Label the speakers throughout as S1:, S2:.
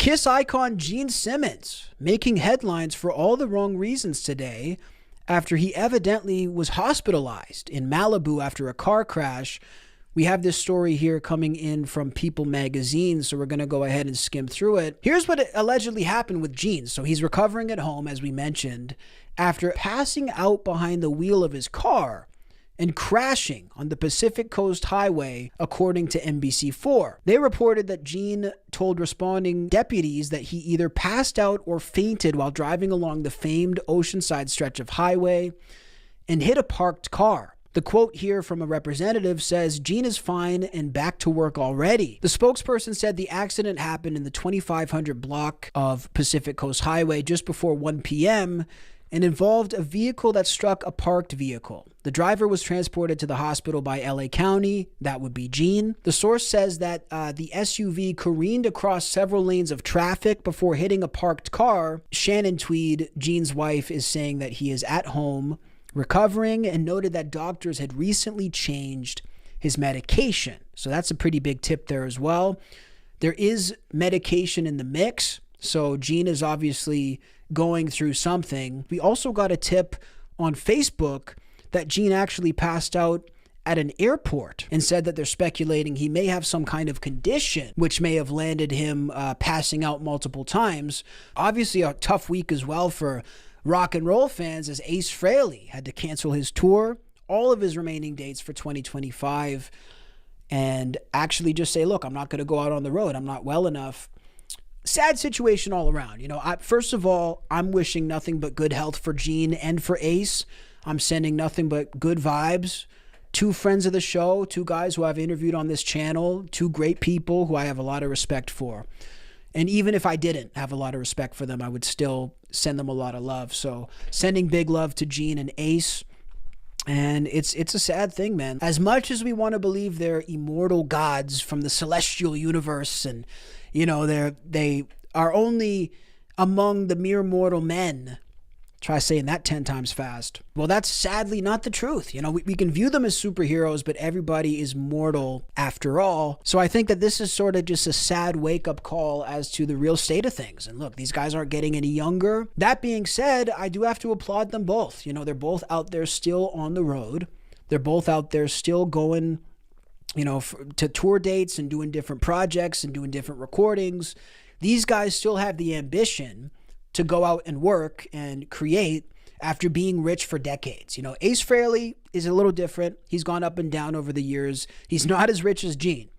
S1: Kiss icon Gene Simmons making headlines for all the wrong reasons today after he evidently was hospitalized in Malibu after a car crash. We have this story here coming in from People magazine, so we're going to go ahead and skim through it. Here's what allegedly happened with Gene. So he's recovering at home, as we mentioned, after passing out behind the wheel of his car and crashing on the Pacific Coast Highway, according to NBC4. They reported that Gene told responding deputies that he either passed out or fainted while driving along the famed Oceanside stretch of highway and hit a parked car. The quote here from a representative says, "Gene is fine and back to work already." The spokesperson said the accident happened in the 2500 block of Pacific Coast Highway just before 1 p.m. and involved a vehicle that struck a parked vehicle. The driver was transported to the hospital by LA County. That would be Gene. The source says that the SUV careened across several lanes of traffic before hitting a parked car. Shannon Tweed, Gene's wife, is saying that he is at home recovering and noted that doctors had recently changed his medication. So that's a pretty big tip there as well. There is medication in the mix, so Gene is obviously going through something. We also got a tip on Facebook that Gene actually passed out at an airport and said that they're speculating he may have some kind of condition which may have landed him passing out multiple times. Obviously a tough week as well for rock and roll fans, as Ace Frehley had to cancel his tour, all of his remaining dates for 2025, and actually just say, look, I'm not going to go out on the road. I'm not well enough. Sad situation all around. You know, first of all, I'm wishing nothing but good health for Gene and for Ace. I'm sending nothing but good vibes. Two friends of the show, two guys who I've interviewed on this channel, two great people who I have a lot of respect for. And even if I didn't have a lot of respect for them, I would still send them a lot of love. So sending big love to Gene and Ace. And it's a sad thing, man. As much as we want to believe they're immortal gods from the celestial universe, and, you know, they are only among the mere mortal men. Try saying that 10 times fast. Well, that's sadly not the truth. You know, we can view them as superheroes, but everybody is mortal after all. So I think that this is sort of just a sad wake-up call as to the real state of things. And look, these guys aren't getting any younger. That being said, I do have to applaud them both. You know, they're both out there still on the road. They're both out there still going, you know, to tour dates and doing different projects and doing different recordings. These guys still have the ambition to go out and work and create after being rich for decades. You know, Ace Frehley is a little different. He's gone up and down over the years. He's not as rich as Gene.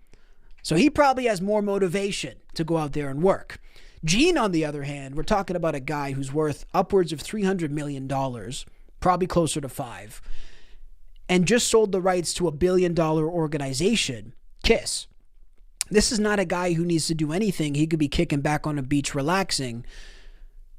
S1: So he probably has more motivation to go out there and work. Gene, on the other hand, we're talking about a guy who's worth upwards of $300 million, probably closer to $5 billion, and just sold the rights to $1 billion organization, Kiss. This is not a guy who needs to do anything. He could be kicking back on a beach relaxing.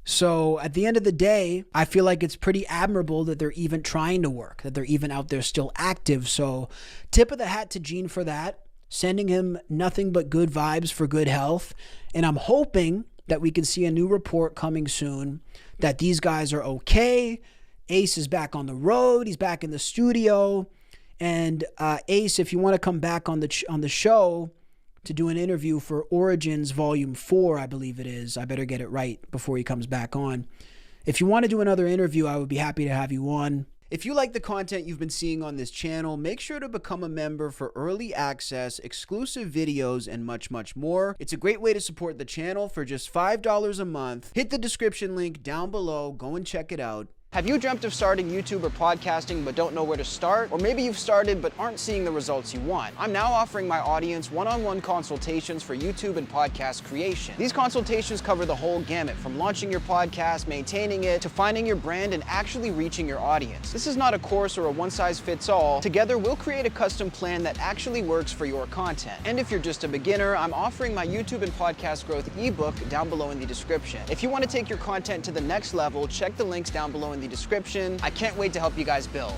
S1: So at the end of the day, I feel like it's pretty admirable that they're even trying to work, that they're even out there still active. So tip of the hat to Gene for that, sending him nothing but good vibes for good health. And I'm hoping that we can see a new report coming soon that these guys are okay. Ace is back on the road. He's back in the studio. And Ace, if you want to come back on the show to do an interview for Origins Volume 4, I believe it is. I better get it right before he comes back on. If you want to do another interview, I would be happy to have you on. If you like the content you've been seeing on this channel, make sure to become a member for early access, exclusive videos, and much, much more. It's a great way to support the channel for just $5 a month. Hit the description link down below. Go and check it out. Have you dreamt of starting YouTube or podcasting but don't know where to start? Or maybe you've started but aren't seeing the results you want. I'm now offering my audience one-on-one consultations for YouTube and podcast creation. These consultations cover the whole gamut, from launching your podcast, maintaining it, to finding your brand and actually reaching your audience. This is not a course or a one-size-fits-all. Together, we'll create a custom plan that actually works for your content. And if you're just a beginner, I'm offering my YouTube and podcast growth ebook down below in the description. If you want to take your content to the next level, check the links down below in the description. I can't wait to help you guys build.